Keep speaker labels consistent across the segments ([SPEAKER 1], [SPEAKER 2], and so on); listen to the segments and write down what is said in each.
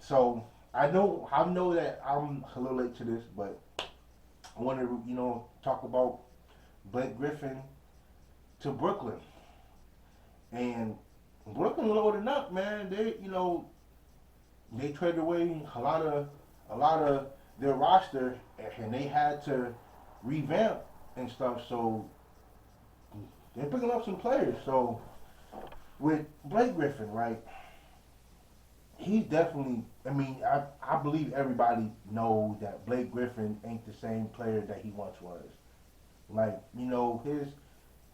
[SPEAKER 1] So I know that I'm a little late to this, but I want to talk about Blake Griffin to Brooklyn, and Brooklyn loading up, man. They traded away a lot of their roster, and they had to revamp and stuff. So they're picking up some players. So with Blake Griffin, right? He's definitely. I mean, I believe everybody knows that Blake Griffin ain't the same player that he once was. Like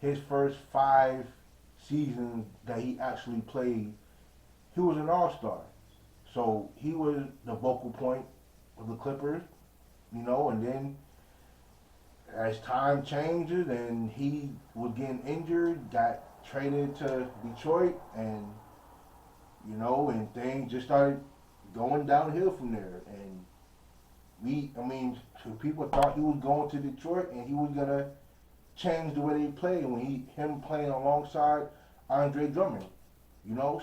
[SPEAKER 1] his first 5 seasons that he actually played, he was an all star. So he was the vocal point of the Clippers, and then as time changes and he was getting injured, got traded to Detroit, and things just started going downhill from there. And I mean, so people thought he was going to Detroit and he was gonna change the way they play when him playing alongside Andre Drummond,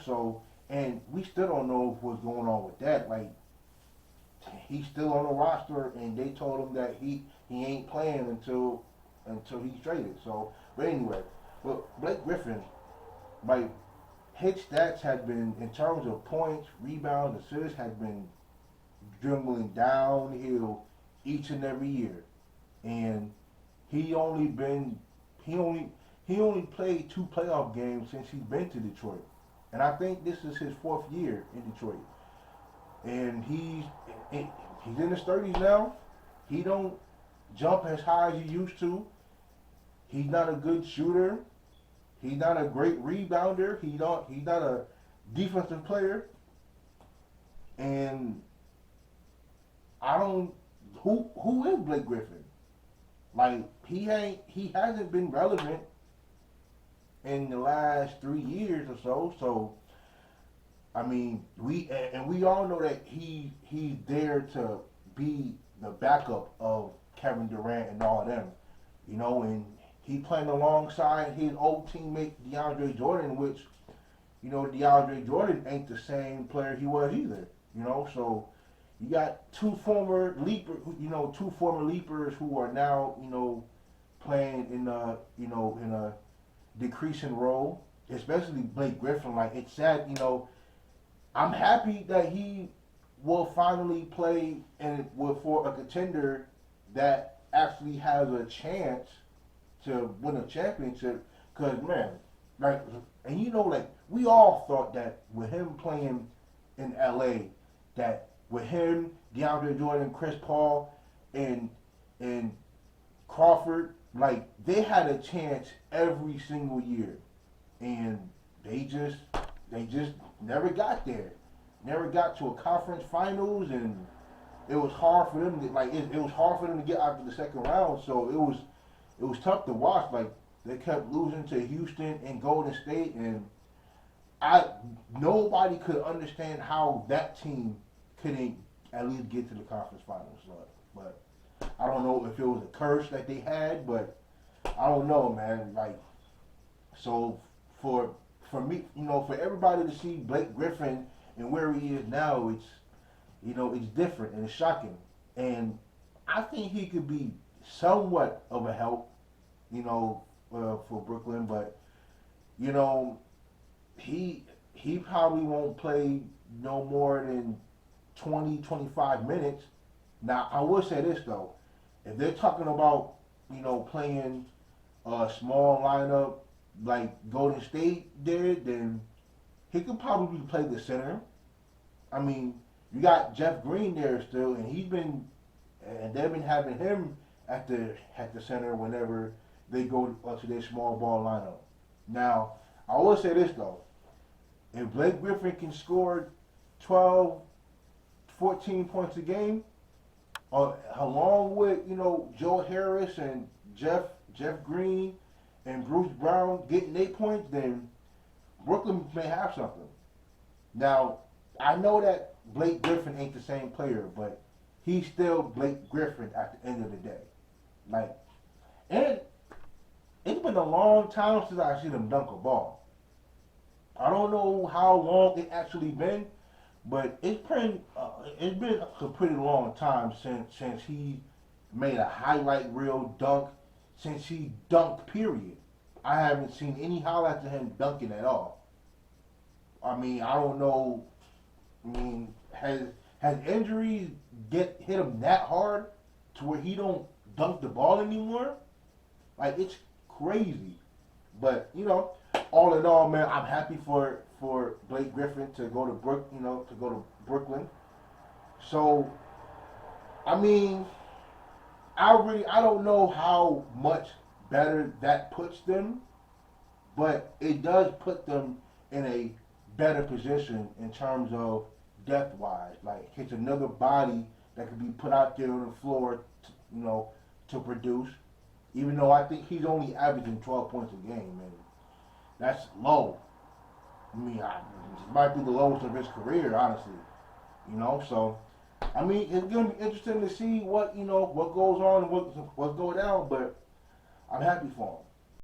[SPEAKER 1] So, and we still don't know what's going on with that. Like, he's still on the roster, and they told him that he ain't playing until he's traded. So, but anyway, but Blake Griffin, like, his stats had been, in terms of points, rebounds, assists, had been dwindling downhill each and every year, and he only been he only he only played 2 playoff games since he's been to Detroit, and I think this is his 4th year in Detroit, and he's in his 30s now. He don't jump as high as he used to. He's not a good shooter. He's not a great rebounder. He's not a defensive player, and I don't. Who is Blake Griffin? Like, he hasn't been relevant in the last 3 years or so. So I mean, we all know that he's there to be the backup of Kevin Durant and all of them, and he playing alongside his old teammate DeAndre Jordan, which DeAndre Jordan ain't the same player he was either. So you got two former leapers who are now playing in a decreasing role, especially Blake Griffin. Like, it's sad. I'm happy that he will finally play for a contender that actually has a chance to win a championship. Cause man, like, and like, we all thought that with him playing in LA, that with him, DeAndre Jordan, Chris Paul, and Crawford, like, they had a chance every single year, and they just never got there, never got to a conference finals, and it was hard for them to, like, it was hard for them to get out of the second round. So it was tough to watch. Like, they kept losing to Houston and Golden State, and I nobody could understand how that team couldn't at least get to the conference finals. But I don't know if it was a curse that they had, but I don't know, man. Like, so for me, for everybody to see Blake Griffin and where he is now, it's different and it's shocking. And I think he could be somewhat of a help, for Brooklyn, but you know, he probably won't play no more than 20, 25 minutes. Now, I will say this though, if they're talking about playing a small lineup like Golden State did, then he could probably play the center. I mean, you got Jeff Green there still, and they've been having him at the center whenever they go to their small ball lineup. Now, I will say this though, if Blake Griffin can score 12, 14 points a game, along with Joe Harris and Jeff Green and Bruce Brown getting 8 points, then Brooklyn may have something. Now, I know that Blake Griffin ain't the same player, but he's still Blake Griffin at the end of the day. Like, and it's been a long time since I seen him dunk a ball. I don't know how long it actually been, But it's been a pretty long time since he made a highlight reel dunk, since he dunked. Period. I haven't seen any highlights of him dunking at all. I mean, I don't know. I mean, has injuries get hit him that hard to where he don't dunk the ball anymore? Like it's crazy. But all in all, man, I'm happy for Blake Griffin to go to Brooklyn. So I mean, I don't know how much better that puts them, but it does put them in a better position in terms of depth wise. Like it's another body that could be put out there on the floor, you know, to produce. Even though I think he's only averaging 12 points a game, and that's low. I mean, it might be the lowest of his career, honestly. So I mean, it's gonna be interesting to see what goes on and what's going down. But I'm happy for him.